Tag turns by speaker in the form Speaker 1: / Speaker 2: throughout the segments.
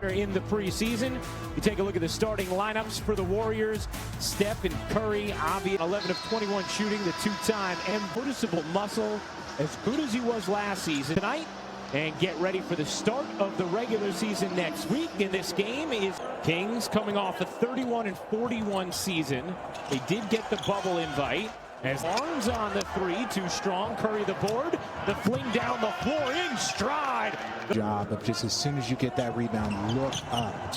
Speaker 1: In the preseason, you take a look at the starting lineups for the Warriors. Steph and Curry, obvious 11 of 21 shooting, the two-time noticeable muscle, as good as he was last season. Tonight, and get ready for the start of the regular season next week. In this game is Kings coming off a 31-41 season. They did get the bubble invite. As Barnes on the three, too strong. Curry the board, the fling down the floor in stride.
Speaker 2: Job of just as soon as you get that rebound, look up.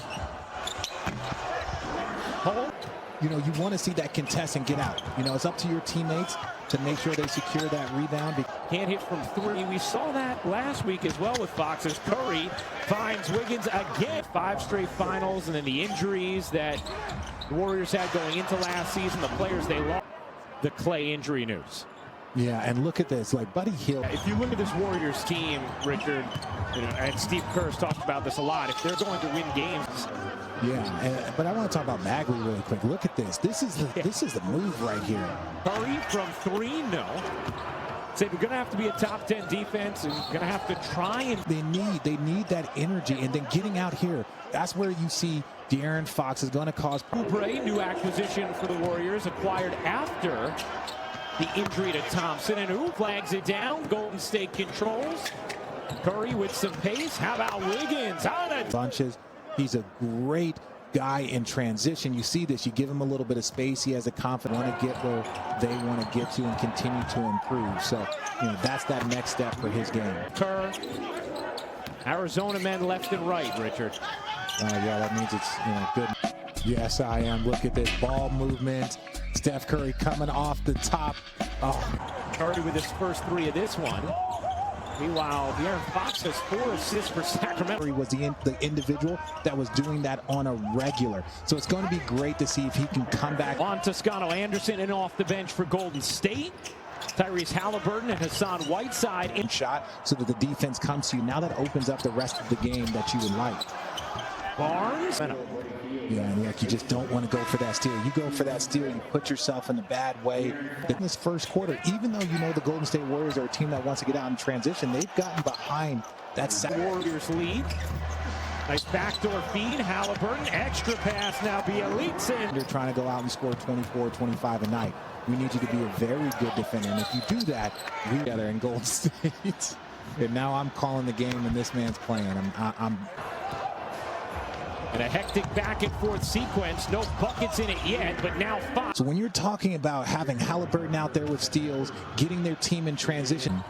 Speaker 2: You know, you want to see that contest and get out. You know, it's up to your teammates to make sure they secure that rebound.
Speaker 1: Can't hit from three. We saw that last week as well with Fox as Curry finds Wiggins again. 5 straight finals, and then the injuries that the Warriors had going into last season, the players they lost. The Clay injury news.
Speaker 2: Yeah, and look at this, like Buddy Hield.
Speaker 1: If you look at this Warriors team, Richard, you know, and Steve Kerr's talked about this a lot, if they're going to win games.
Speaker 2: Yeah, but I want to talk about Bagley really quick. Look at this. This is the move right here.
Speaker 1: Curry from three, no. So they're going to have to be a top 10 defense and going to have to try and.
Speaker 2: They need that energy, and then getting out here. That's where you see De'Aaron Fox is going to cause.
Speaker 1: Oubre, new acquisition for the Warriors, acquired after the injury to Thompson, and who flags it down? Golden State controls. Curry with some pace. How about Wiggins?
Speaker 2: Bunches. He's a great guy in transition. You see this. You give him a little bit of space. He has the confidence to get where they want to get to and continue to improve. So, you know, that's that next step for his game.
Speaker 1: Kerr, Arizona men left and right, Richard.
Speaker 2: Yeah, that means it's, you know, good. Yes, I am. Look at this ball movement. Steph Curry coming off the top. Oh.
Speaker 1: Curry with his first three of this one. Meanwhile, De'Aaron Fox has 4 assists for Sacramento.
Speaker 2: He was the individual that was doing that on a regular. So it's going to be great to see if he can come back.
Speaker 1: On Toscano Anderson and off the bench for Golden State. Tyrese Halliburton and Hassan Whiteside in
Speaker 2: shot so that the defense comes to you. Now that opens up the rest of the game that you would like.
Speaker 1: Barnes.
Speaker 2: Yeah, and look, you just don't want to go for that steal. You go for that steal, you put yourself in a bad way. In this first quarter, even though you know the Golden State Warriors are a team that wants to get out in transition, they've gotten behind that
Speaker 1: Warriors lead. Nice backdoor feed. Halliburton, extra pass now. Bielitsa.
Speaker 2: You're trying to go out and score 24, 25 a night. We need you to be a very good defender. And if you do that, we together in Golden State. And now I'm calling the game when this man's playing.
Speaker 1: And a hectic back and forth sequence. No buckets in it yet, but now Fox.
Speaker 2: So when you're talking about having Halliburton out there with steals, getting their team in transition,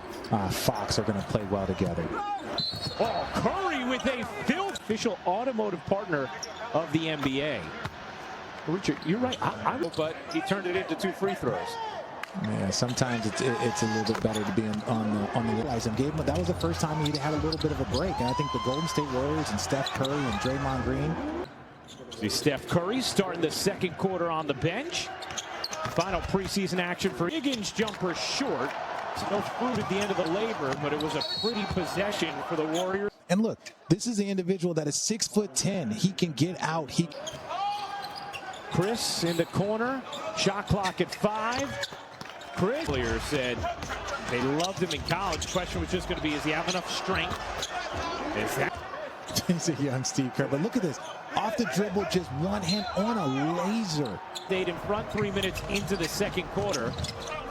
Speaker 2: Fox are going to play well together.
Speaker 1: Oh, Curry with a official automotive partner of the NBA. Richard, you're right. But he turned it into 2 free throws.
Speaker 2: Yeah, sometimes it's a little bit better to be on the rise. And that was the first time he had a little bit of a break. And I think the Golden State Warriors and Steph Curry and Draymond Green.
Speaker 1: See Steph Curry starting the second quarter on the bench. Final preseason action for Wiggins, jumper short. No fruit at the end of the labor, but it was a pretty possession for the Warriors.
Speaker 2: And look, this is the individual that is 6'10". He can get out.
Speaker 1: Chris in the corner. Shot clock at 5. Chris said they loved him in college. The question was just going to be, is he have enough strength?
Speaker 2: He's a young Steve Kerr, but look at this. Off the dribble, just one hand on a laser.
Speaker 1: Stayed in front 3 minutes into the second quarter.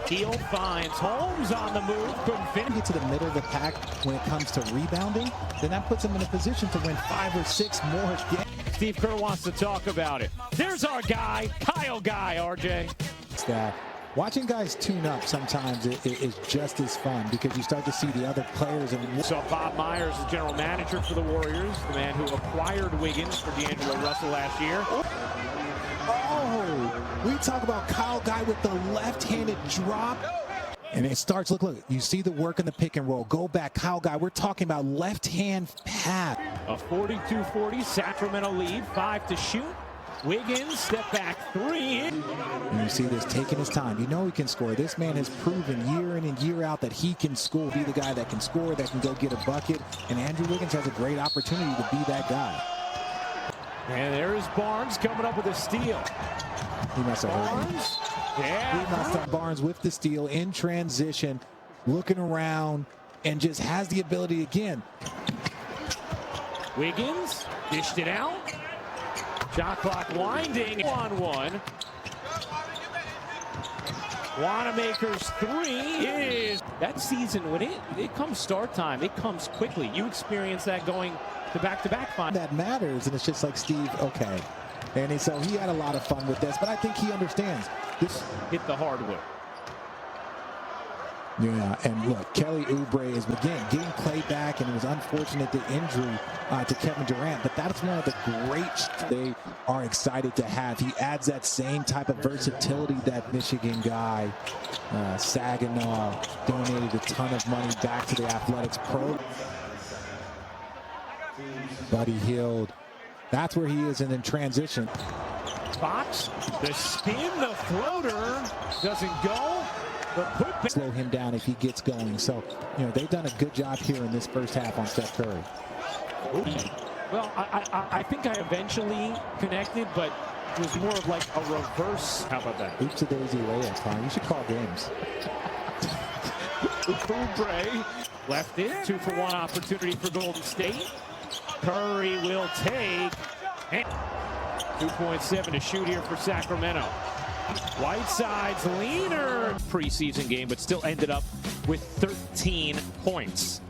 Speaker 1: Heel finds Holmes on the move. Couldn't finish.
Speaker 2: Get to the middle of the pack when it comes to rebounding, then that puts him in a position to win 5 or 6 more games.
Speaker 1: Steve Kerr wants to talk about it. There's our guy, Kyle Guy, RJ.
Speaker 2: It's that. Watching guys tune up sometimes is just as fun because you start to see the other players. And
Speaker 1: saw Bob Myers, the general manager for the Warriors, the man who acquired Wiggins for D'Angelo Russell last year.
Speaker 2: Oh, we talk about Kyle Guy with the left-handed drop. And it starts, look, you see the work in the pick and roll. Go back, Kyle Guy. We're talking about left-hand pass.
Speaker 1: A 42-40 Sacramento lead, 5 to shoot. Wiggins, step back 3.
Speaker 2: And you see this taking his time. You know he can score. This man has proven year in and year out that he can score, be the guy that can score, that can go get a bucket. And Andrew Wiggins has a great opportunity to be that guy.
Speaker 1: And there's Barnes coming up with a steal.
Speaker 2: He must have heard me.
Speaker 1: Yeah.
Speaker 2: He must have Barnes with the steal in transition, looking around, and just has the ability again.
Speaker 1: Wiggins dished it out. Shot clock winding. 1-1. Wanamaker's three is that season when it comes start time, it comes quickly. You experience that going to back-to-back finals.
Speaker 2: That matters, and it's just like, Steve, okay. And so he had a lot of fun with this, but I think he understands. This
Speaker 1: hit the hardwood.
Speaker 2: Yeah, and look, Kelly Oubre is, again, getting Clay back, and it was unfortunate the injury to Kevin Durant, but that's one of the great they are excited to have. He adds that same type of versatility that Michigan guy, Saginaw, donated a ton of money back to the athletics pro. Buddy Hield, that's where he is, and in transition.
Speaker 1: Fox, the spin, the floater, doesn't go.
Speaker 2: Slow him down if he gets going. So, they've done a good job here in this first half on Steph Curry.
Speaker 1: Well, I think I eventually connected, but it was more of like a reverse. How about that?
Speaker 2: Oops a daisy layup, huh? You should call games.
Speaker 1: Oubre left it. 2-for-1 opportunity for Golden State. Curry will take. 2.7 to shoot here for Sacramento. Whiteside's leaner preseason game, but still ended up with 13 points.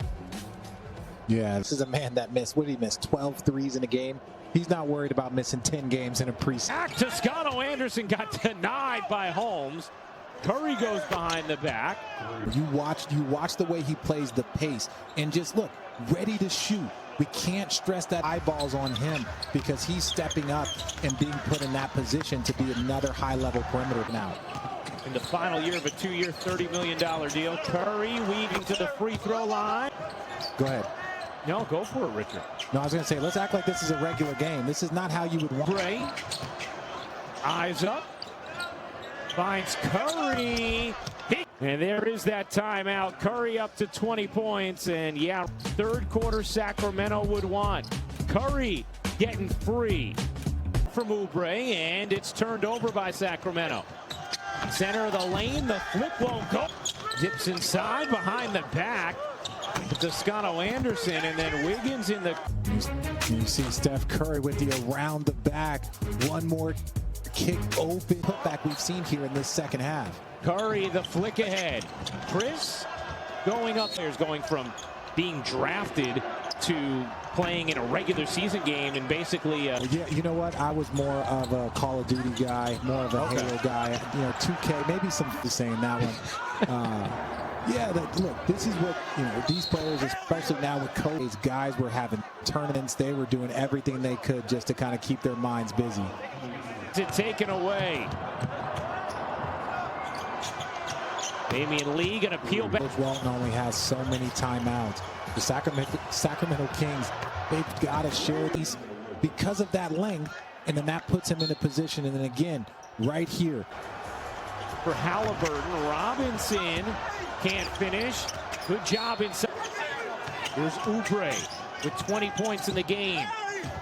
Speaker 2: Yeah, this is a man that missed, what did he miss, 12 threes in a game? He's not worried about missing 10 games in a preseason.
Speaker 1: Toscano Anderson got denied by Holmes. Curry goes behind the back.
Speaker 2: You watch the way he plays the pace, and just look, ready to shoot. We can't stress that eyeballs on him because he's stepping up and being put in that position to be another high-level perimeter now.
Speaker 1: In the final year of a 2-year, $30 million deal, Curry weaving to the free throw line.
Speaker 2: Go ahead.
Speaker 1: No, go for it, Richard.
Speaker 2: No, I was going to say, let's act like this is a regular game. This is not how you would want.
Speaker 1: Bray, eyes up, finds Curry. And there is that timeout. Curry up to 20 points. And yeah, third quarter Sacramento would want. Curry getting free from Oubre, and it's turned over by Sacramento. Center of the lane, the flip won't go. Dips inside behind the back. Toscano Anderson, and then Wiggins in the.
Speaker 2: You see Steph Curry with the around the back. One more kick open putback we've seen here in this second half.
Speaker 1: Curry, the flick ahead. Chris going up there is going from being drafted to playing in a regular season game and basically.
Speaker 2: Yeah, you know what? I was more of a Call of Duty guy, more of a Halo guy. 2K, maybe some saying that one. Yeah, look, this is what, these players, especially now with COVID, guys were having tournaments. They were doing everything they could just to kind of keep their minds busy.
Speaker 1: Taken away. Damian Lee going to peel back.
Speaker 2: Coach Walton only has so many timeouts. The Sacramento Kings, they've got to share these because of that length, and then that puts him in a position. And then again, right here.
Speaker 1: For Halliburton, Robinson can't finish. Good job inside. Here's Oubre with 20 points in the game.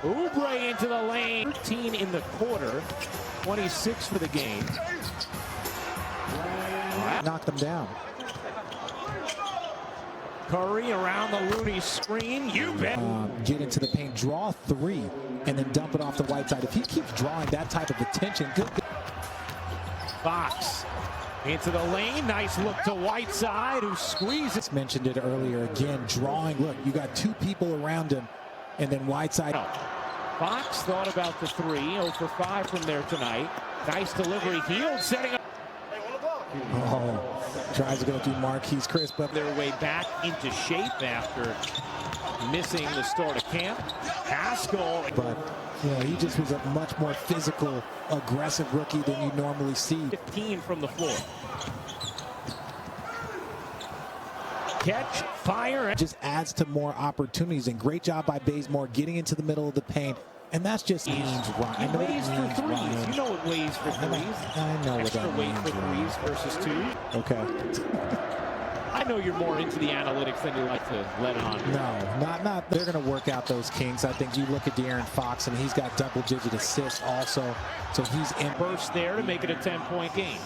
Speaker 1: Oubre into the lane. 13 in the quarter, 26 for the game.
Speaker 2: Knock them down.
Speaker 1: Curry around the Looney screen. You bet.
Speaker 2: Get into the paint, draw three, and then dump it off the white side. If he keeps drawing that type of attention, good.
Speaker 1: Fox into the lane. Nice look to Whiteside, who squeezes.
Speaker 2: Mentioned it earlier. Again, drawing. Look, you got two people around him, and then Whiteside.
Speaker 1: Fox thought about the three. 0 for 5 from there tonight. Nice delivery. Hield setting up.
Speaker 2: Oh, tries to go through Marquise Chris, but
Speaker 1: their way back into shape after missing the start of camp. Haskell.
Speaker 2: But, he just was a much more physical, aggressive rookie than you normally see.
Speaker 1: 15 from the floor. Catch, fire.
Speaker 2: Just adds to more opportunities, and great job by Bazemore getting into the middle of the paint. And that's just means Ryan.
Speaker 1: It weighs for threes. Ryan. You know it weighs for threes.
Speaker 2: I know
Speaker 1: extra
Speaker 2: what that
Speaker 1: weight
Speaker 2: means,
Speaker 1: for threes versus 2.
Speaker 2: Okay.
Speaker 1: know you're more into the analytics than you like to let on.
Speaker 2: No, not. They're going to work out those kinks. I think you look at De'Aaron Fox, and he's got double-digit assists also. So he's in.
Speaker 1: Burst there to make it a 10-point game.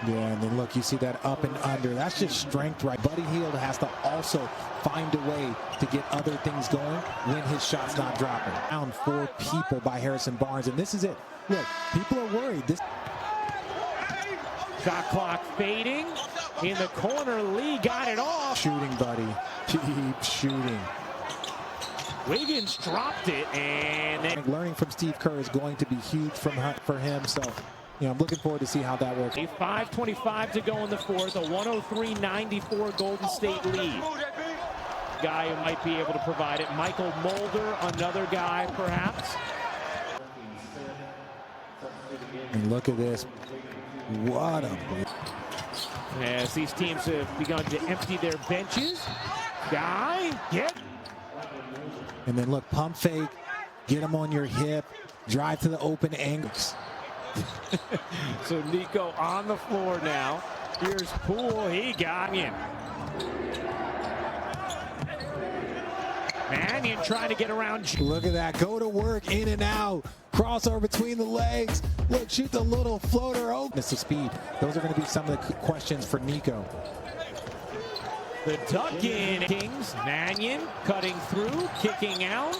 Speaker 2: Yeah, and then look, you see that up and under. That's just strength, right? Buddy Hield has to also find a way to get other things going when his shot's not dropping. Down 4 people by Harrison Barnes, and this is it. Look, people are worried. This
Speaker 1: shot clock fading. In the corner, Lee got it off.
Speaker 2: Shooting, buddy. Keep shooting.
Speaker 1: Wiggins dropped it, and then
Speaker 2: learning from Steve Kerr is going to be huge for him. So, I'm looking forward to see how that works.
Speaker 1: 5:25 to go in the fourth. A 103-94 Golden State lead. Guy who might be able to provide it. Michael Mulder, another guy, perhaps.
Speaker 2: And look at this. What a...
Speaker 1: As these teams have begun to empty their benches. Guy, get.
Speaker 2: And then look, pump fake, get him on your hip, drive to the open angles.
Speaker 1: So Nico on the floor now. Here's Poole, he got him. Mannion trying to get around.
Speaker 2: Look at that, go to work, in and out. Crossover between the legs. Look, shoot the little floater open. It's the speed. Those are going to be some of the questions for Nico.
Speaker 1: The duck in. Kings, Mannion cutting through, kicking out.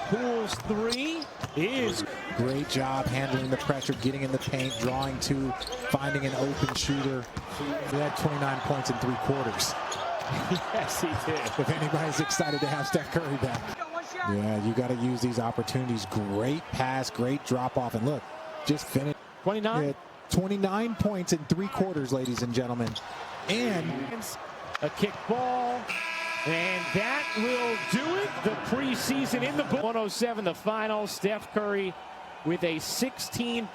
Speaker 1: Poole's 3 is.
Speaker 2: Great job handling the pressure, getting in the paint, drawing to, finding an open shooter. He had 29 points in 3 quarters.
Speaker 1: Yes, he did.
Speaker 2: If anybody's excited to have Steph Curry back. Yeah, you got to use these opportunities. Great pass, great drop off. And look, just finished.
Speaker 1: 29?
Speaker 2: Yeah, 29 points in 3 quarters, ladies and gentlemen. And
Speaker 1: a kick ball. And that will do it. The preseason in the book. 107, the final. Steph Curry with a 16